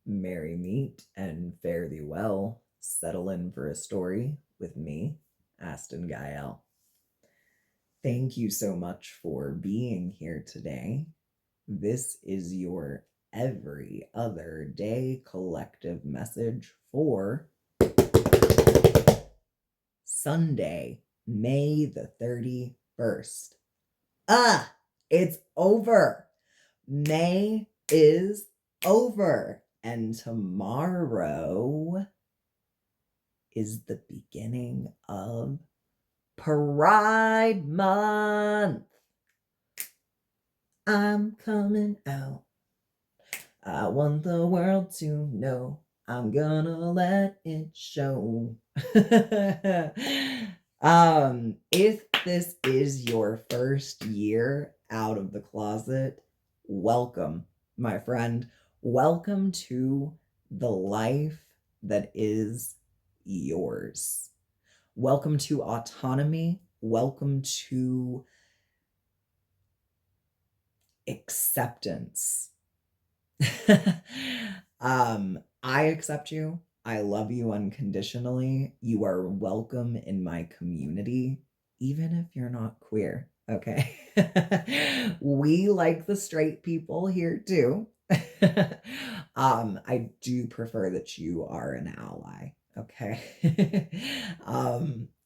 Merry meet and fare thee well. Settle in for a story with me, Astin Gaël. Thank you so much for being here today. This is your every other day collective message for Sunday, May the 31st. It's over. May is over. And tomorrow is the beginning of Pride Month. I'm coming out. I want the world to know. I'm gonna let it show. If this is your first year out of the closet, welcome, my friend. Welcome to the life that is yours. Welcome to autonomy. Welcome to acceptance. I accept you. I love you unconditionally. You are welcome in my community, even if you're not queer, okay? We like the straight people here too. I do prefer that you are an ally, okay?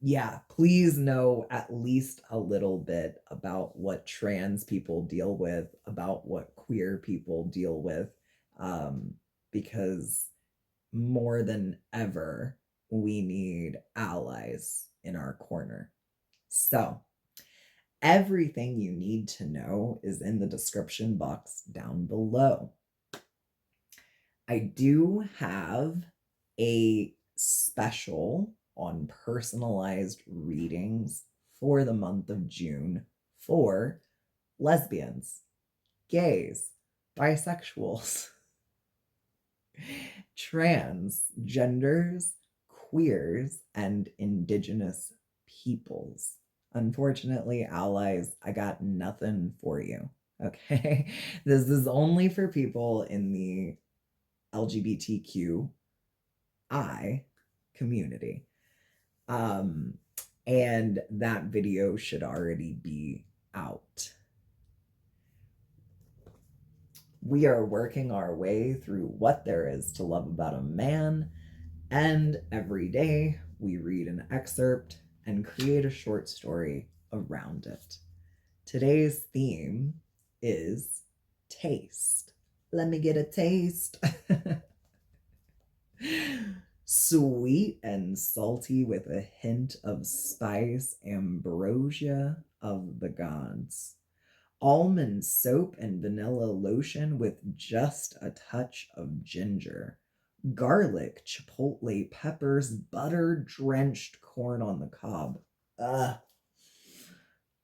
Yeah, please know at least a little bit about what trans people deal with, about what queer people deal with, because more than ever, we need allies in our corner. So, everything you need to know is in the description box down below. I do have a special on personalized readings for the month of June for lesbians, gays, bisexuals, transgenders, queers, and indigenous peoples. Unfortunately, allies, I got nothing for you. Okay? This is only for people in the LGBTQI community. And that video should already be out. We are working our way through what there is to love about a man, and every day we read an excerpt and create a short story around it. Today's theme is taste. Let me get a taste. Sweet and salty with a hint of spice, ambrosia of the gods. Almond soap and vanilla lotion with just a touch of ginger. Garlic, chipotle peppers, butter-drenched corn on the cob. Ugh.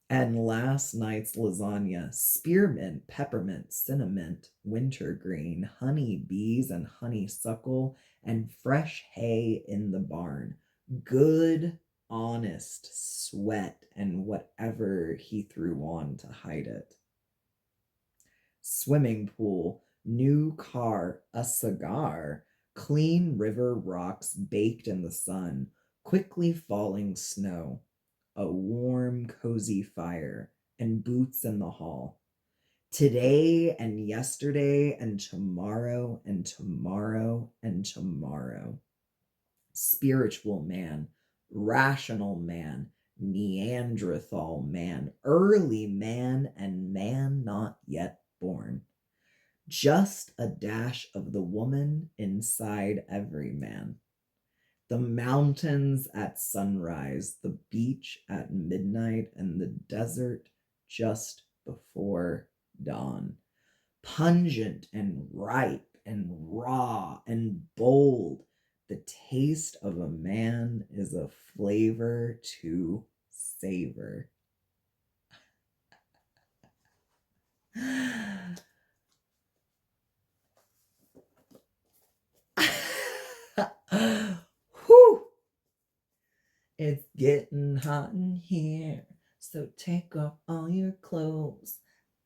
And last night's lasagna, spearmint, peppermint, cinnamon, wintergreen, honey bees and honeysuckle, and fresh hay in the barn. Good, honest sweat and whatever he threw on to hide it. Swimming pool, new car, a cigar, clean river rocks baked in the sun, quickly falling snow, a warm, cozy fire, and boots in the hall. Today and yesterday and tomorrow and tomorrow and tomorrow. Spiritual man, rational man, Neanderthal man, early man, and man not yet born. Just a dash of the woman inside every man. The mountains at sunrise, the beach at midnight, and the desert just before dawn. Pungent and ripe and raw and bold, the taste of a man is a flavor to savor. Whew. It's getting hot in here, so take off all your clothes.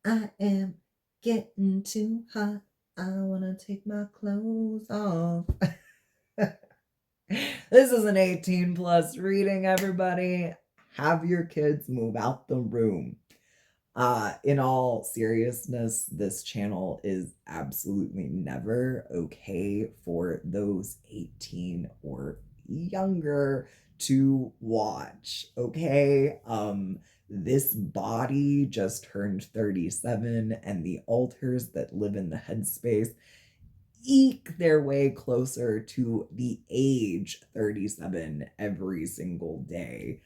I am getting too hot I wanna take my clothes off. This is an 18 plus reading, everybody. Have your kids move out the room. In all seriousness, this channel is absolutely never okay for those 18 or younger to watch, okay? This body just turned 37, and the altars that live in the headspace eke their way closer to the age 37 every single day.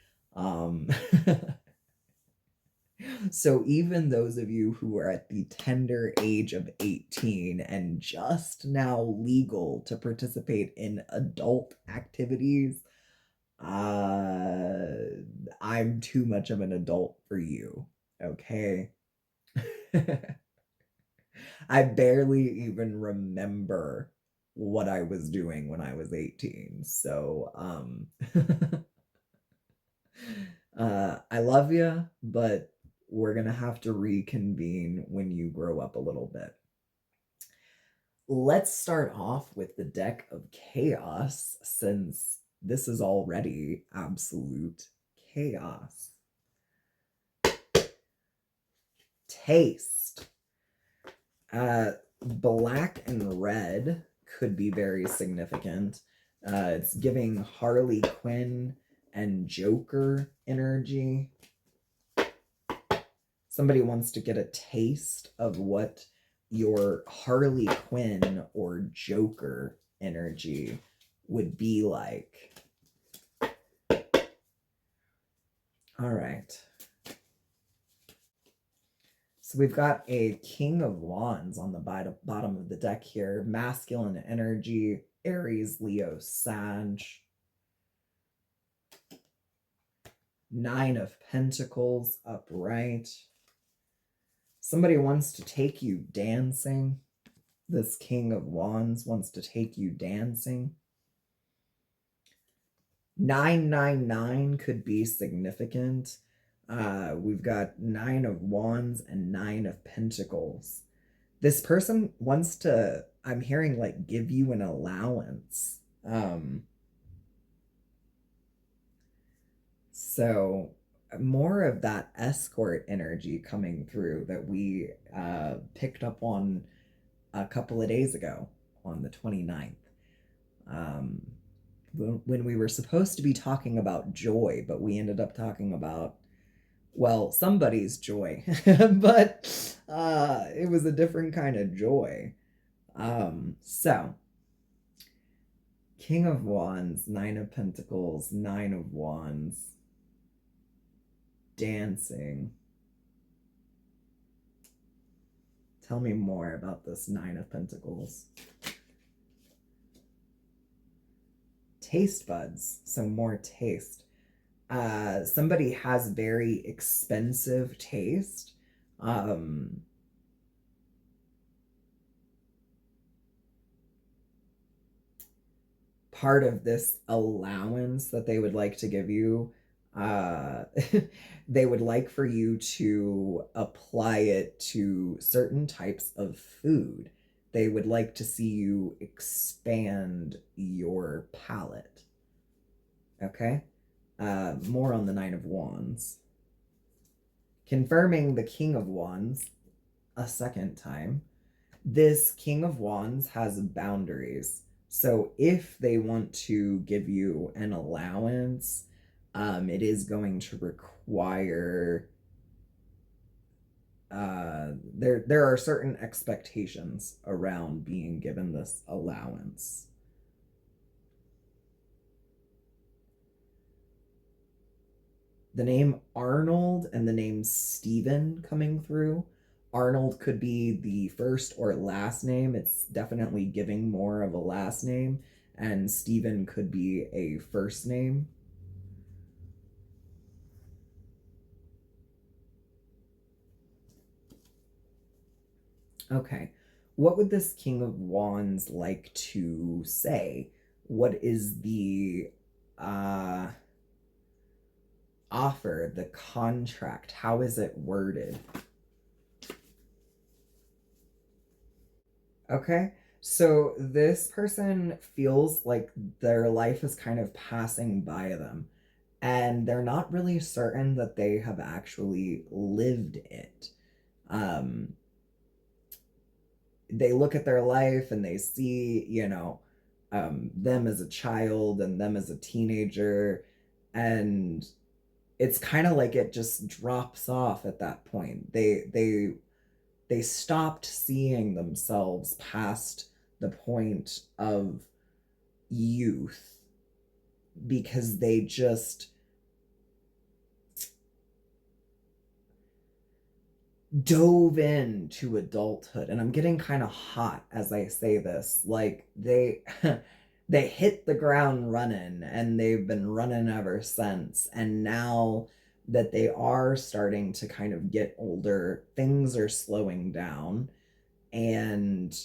So even those of you who are at the tender age of 18 and just now legal to participate in adult activities, I'm too much of an adult for you, okay? I barely even remember what I was doing when I was 18. So, I love you, but we're gonna have to reconvene when you grow up a little bit. Let's start off with the deck of chaos, since this is already absolute chaos. Taste. Black and red could be very significant. It's giving Harley Quinn and Joker energy. Somebody wants to get a taste of what your Harley Quinn or Joker energy would be like. All right. So we've got a King of Wands on the bottom of the deck here. Masculine energy, Aries, Leo, Sag. Nine of Pentacles upright. Somebody wants to take you dancing. This King of Wands wants to take you dancing. 999 could be significant. We've got Nine of Wands and Nine of Pentacles. This person wants to, I'm hearing, like, give you an allowance. So more of that escort energy coming through that we picked up on a couple of days ago on the 29th. When we were supposed to be talking about joy, but we ended up talking about, well, somebody's joy, but it was a different kind of joy. So, King of Wands, Nine of Pentacles, Nine of Wands, dancing. Tell me more about this Nine of Pentacles. Taste buds, so more taste. Somebody has very expensive taste. Part of this allowance that they would like to give you, they would like for you to apply it to certain types of food. They would like to see you expand your palate. Okay? More on the Nine of Wands. Confirming the King of Wands a second time. This King of Wands has boundaries. So if they want to give you an allowance, it is going to require, there are certain expectations around being given this allowance. The name Arnold and the name Stephen coming through. Arnold could be the first or last name. It's definitely giving more of a last name. And Stephen could be a first name. Okay. What would this King of Wands like to say? What is the offer, the contract? How is it worded? Okay. So this person feels like their life is kind of passing by them, and they're not really certain that they have actually lived it. Um, they look at their life and they see, them as a child and them as a teenager, and it's kind of like it just drops off at that point. They stopped seeing themselves past the point of youth because they just dove into adulthood. And I'm getting kind of hot as I say this. Like they they hit the ground running and they've been running ever since. And now that they are starting to kind of get older, things are slowing down, and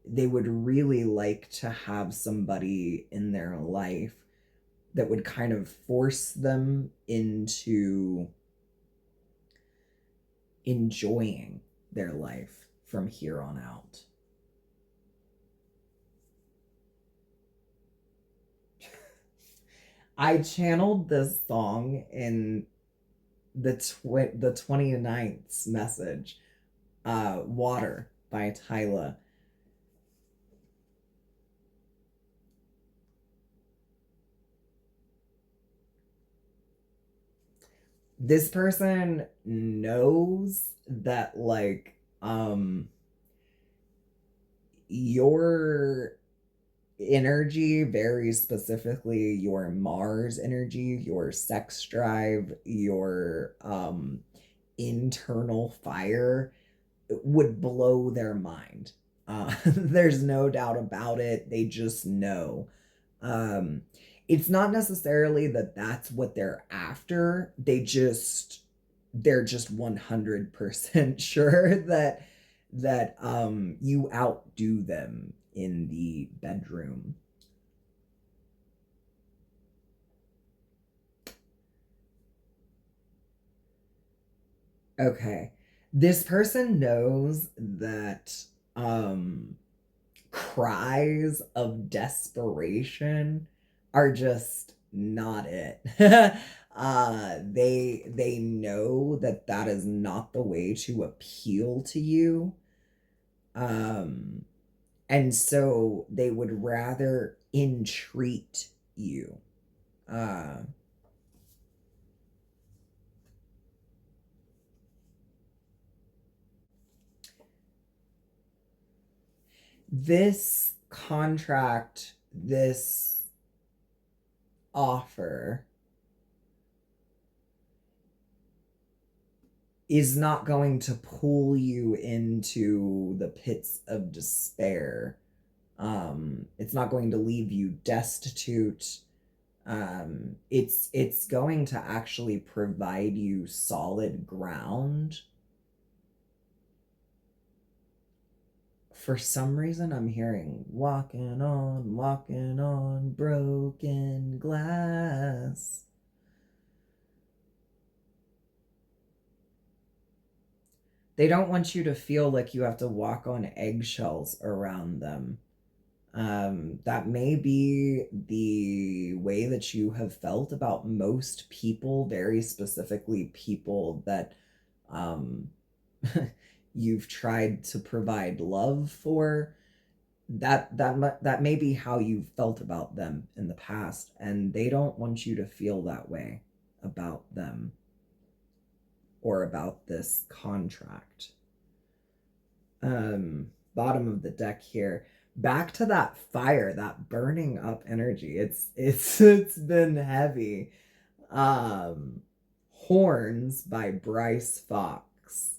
they would really like to have somebody in their life that would kind of force them into enjoying their life from here on out. I channeled this song in the 29th's message, Water by Tyla. This person knows that like your energy, very specifically your Mars energy, your sex drive, your internal fire would blow their mind. There's no doubt about it. They just know. Um, it's not necessarily that that's what they're after. They're just 100% sure that you outdo them in the bedroom. Okay. This person knows that um cries of desperation are just not it. They know that that is not the way to appeal to you. Um and so they would rather entreat you. Uh this contract, this offer is not going to pull you into the pits of despair. It's not going to leave you destitute. It's going to actually provide you solid ground. For some reason, I'm hearing walking on broken glass. They don't want you to feel like you have to walk on eggshells around them. That may be the way that you have felt about most people, very specifically people that um, you've tried to provide love for. That may be how you've felt about them in the past, and they don't want you to feel that way about them or about this contract. Bottom of the deck here, back to that fire, that burning up energy. It's been heavy. um Horns by Bryce Fox.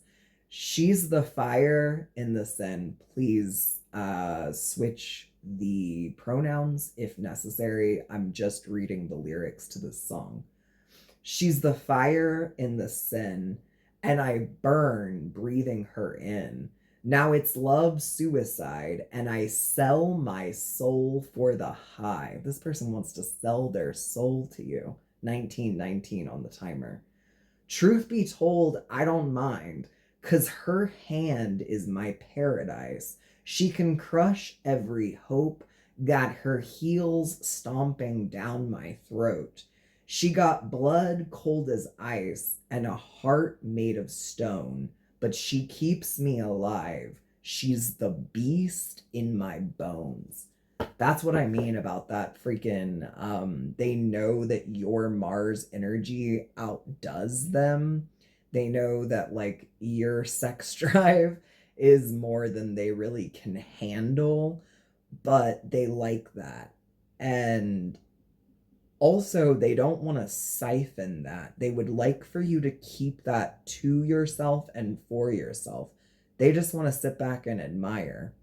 She's the fire in the sin. Please switch the pronouns if necessary. I'm just reading the lyrics to this song. She's the fire in the sin, and I burn breathing her in. Now it's love suicide, and I sell my soul for the high. This person wants to sell their soul to you. 1919 on the timer. Truth be told, I don't mind. 'cause her hand is my paradise. She can crush every hope, got her heels stomping down my throat. She got blood cold as ice and a heart made of stone, but she keeps me alive. She's the beast in my bones. That's what I mean about that freaking, they know that your Mars energy outdoes them. They know that like your sex drive is more than they really can handle, but they like that. And also, they don't want to siphon that. They would like for you to keep that to yourself and for yourself. They just want to sit back and admire.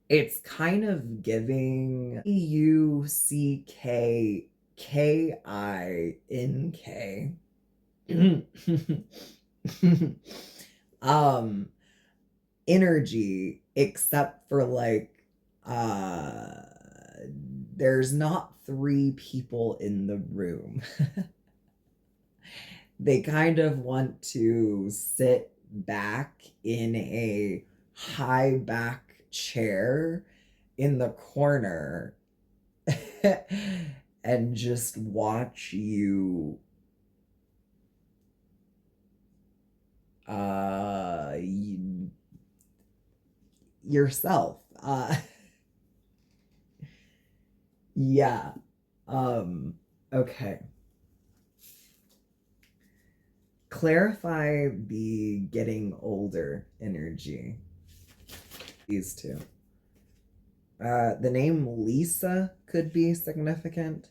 It's kind of giving Uckink um energy, except for like uh there's not three people in the room. They kind of want to sit back in a high back chair in the corner and just watch you yourself. Yeah. Okay. Clarify the getting older energy. These two. The name Lisa could be significant.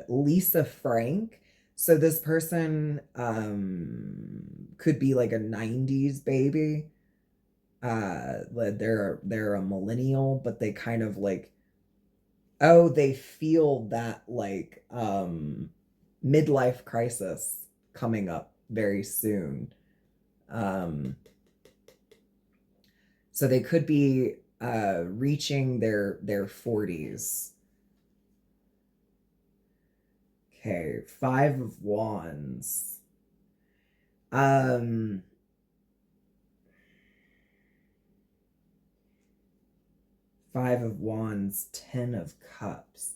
Lisa Frank. So this person could be like a 90s baby. They're a millennial, but they kind of like, oh, they feel that like midlife crisis coming up very soon. So they could be reaching their 40s. Okay, 5 of Wands. Five of Wands, 10 of Cups.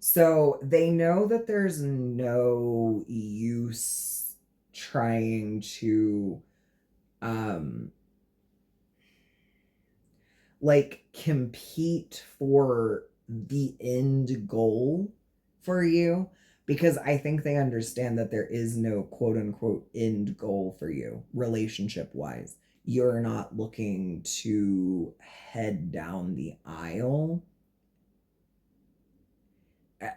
So they know that there's no use trying to like compete for the end goal for you, because I think they understand that there is no quote unquote end goal for you relationship wise. You're not looking to head down the aisle.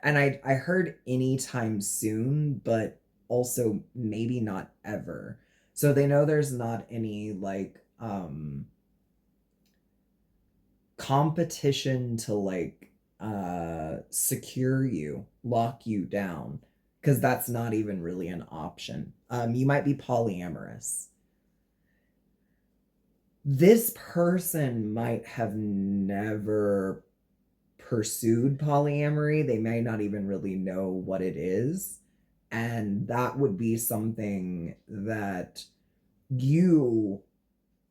And I heard anytime soon, but also maybe not ever. So they know there's not any like competition to like secure you, lock you down, because that's not even really an option. You might be polyamorous. This person might have never pursued polyamory. They may not even really know what it is. And that would be something that you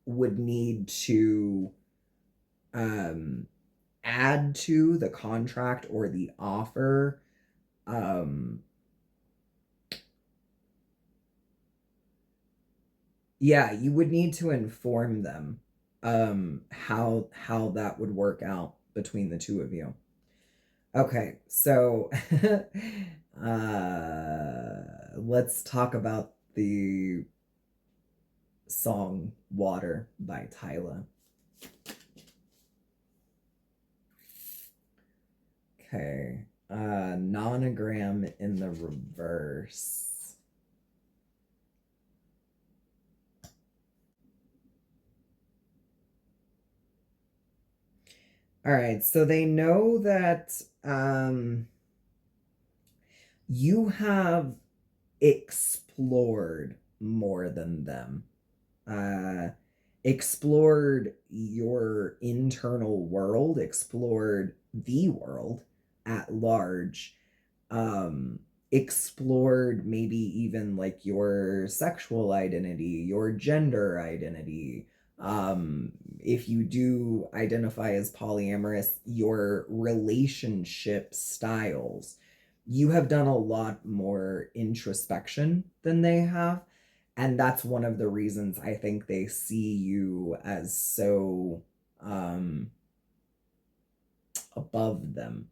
would need to add to the contract or the offer. Yeah, you would need to inform them how that would work out between the two of you. Okay, so let's talk about the song Water by Tyla. Okay, nonogram in the reverse. All right, so they know that you have explored more than them. Explored your internal world, explored the world at large, explored maybe even like your sexual identity, your gender identity. If you do identify as polyamorous, your relationship styles. You have done a lot more introspection than they have. And that's one of the reasons I think they see you as so above them.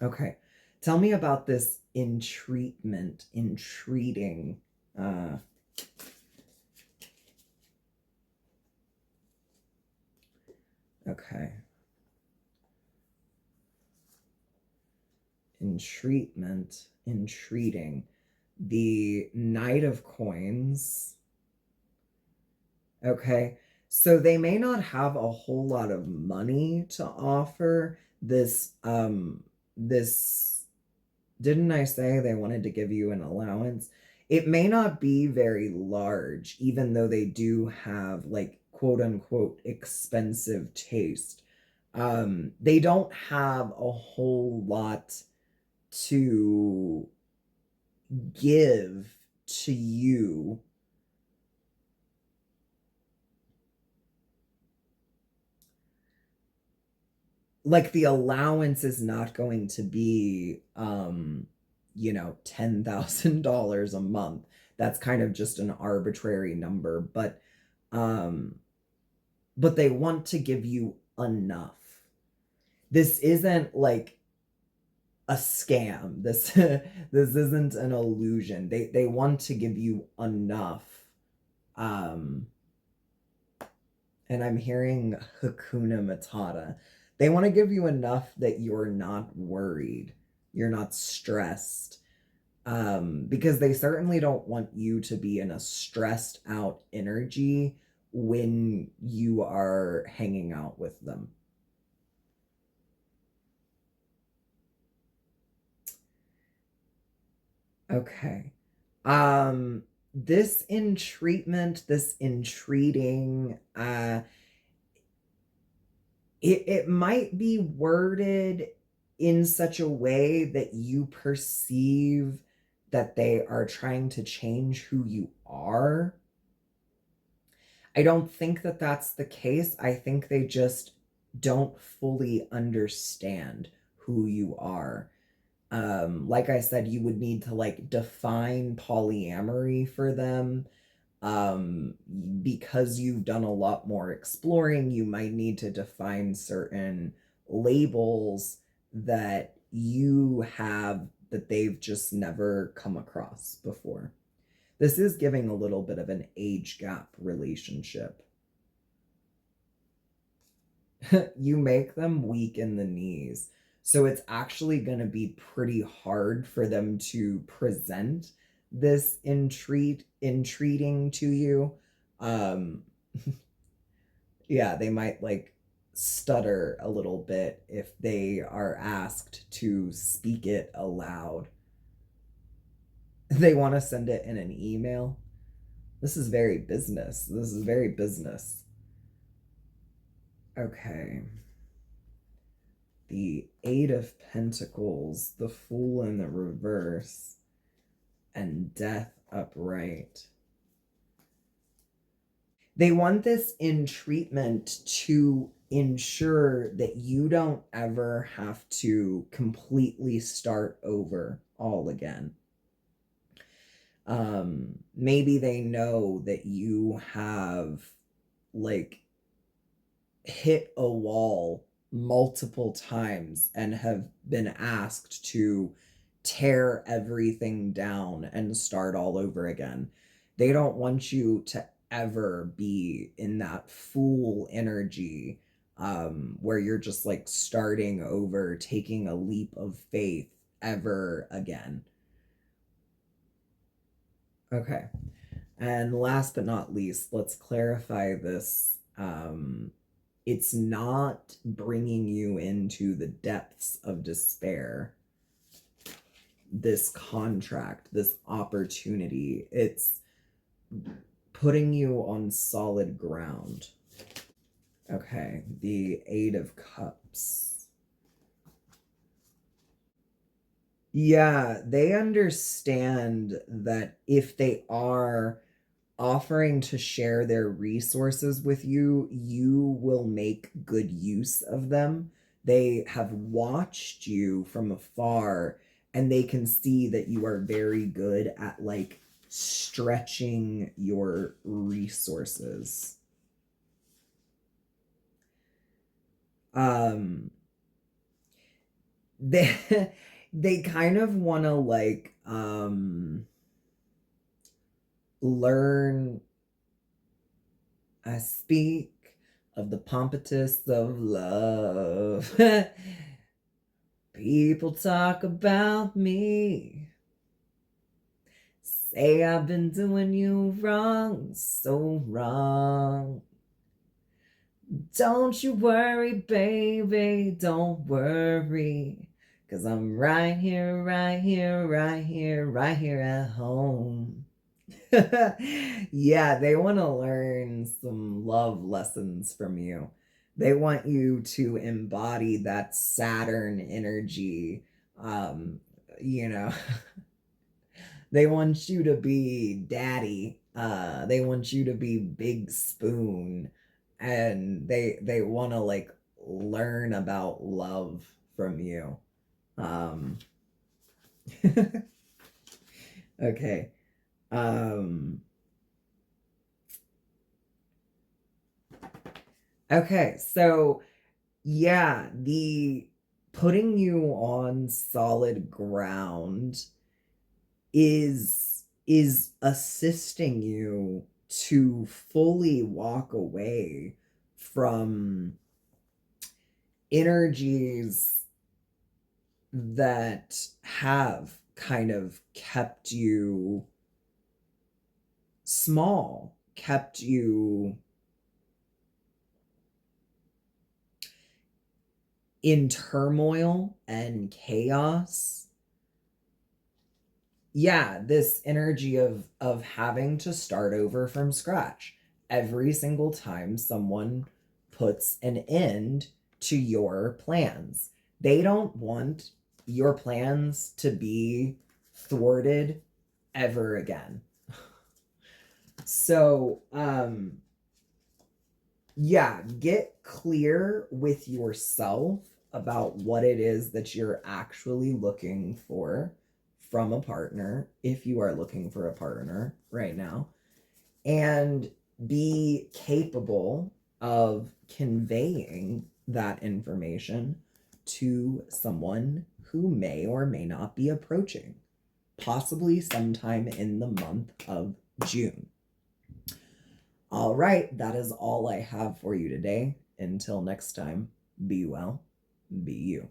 Okay. Tell me about this entreating. Uh, okay. Entreating. The Knight of Coins. Okay. So they may not have a whole lot of money to offer. This didn't I say they wanted to give you an allowance? It may not be very large, even though they do have like quote unquote expensive taste. They don't have a whole lot to give to you. Like the allowance is not going to be $10,000 a month. That's kind of just an arbitrary number, um but they want to give you enough. This isn't like a scam. This this isn't an illusion. They want to give you enough. Um and I'm hearing Hakuna Matata. They want to give you enough that you're not worried, you're not stressed, because they certainly don't want you to be in a stressed out energy when you are hanging out with them. Okay. This entreatment, this entreating, it might be worded in such a way that you perceive that they are trying to change who you are. I don't think that that's the case. I think they just don't fully understand who you are. Like I said, you would need to like define polyamory for them. Because you've done a lot more exploring, you might need to define certain labels that you have that they've just never come across before. This is giving a little bit of an age gap relationship. You make them weak in the knees. So it's actually going to be pretty hard for them to present this entreating to you. Um, yeah, they might like stutter a little bit if they are asked to speak it aloud. They want to send it in an email. This is very business. This is very business. Okay. The Eight of Pentacles, the Fool in the reverse, and Death upright. They want this entreatment to ensure that you don't ever have to completely start over all again. Maybe they know that you have like hit a wall multiple times and have been asked to tear everything down and start all over again. They don't want you to ever be in that fool energy, where you're just like starting over, taking a leap of faith ever again. Okay. And last but not least, let's clarify this. It's not bringing you into the depths of despair. This contract, this opportunity, it's putting you on solid ground. Okay, the Eight of Cups. Yeah, they understand that if they are offering to share their resources with you, you will make good use of them. They have watched you from afar and they can see that you are very good at like stretching your resources. Um they they kind of want to like learn. I speak of the pompatus of love. People talk about me, say I've been doing you wrong, so wrong. Don't you worry, baby, don't worry. 'Cause I'm right here, right here, right here, right here at home. Yeah, they want to learn some love lessons from you. They want you to embody that Saturn energy. Um, you know, they want you to be daddy. They want you to be big spoon. And they want to like learn about love from you. Um, okay. Um, okay, so yeah, the putting you on solid ground is assisting you to fully walk away from energies that have kind of kept you small, kept you in turmoil and chaos. Yeah, this energy of having to start over from scratch every single time someone puts an end to your plans. They don't want your plans to be thwarted ever again. So, yeah, get clear with yourself about what it is that you're actually looking for from a partner, if you are looking for a partner right now, and be capable of conveying that information to someone who may or may not be approaching, possibly sometime in the month of June. All right, that is all I have for you today. Until next time, be well, be you.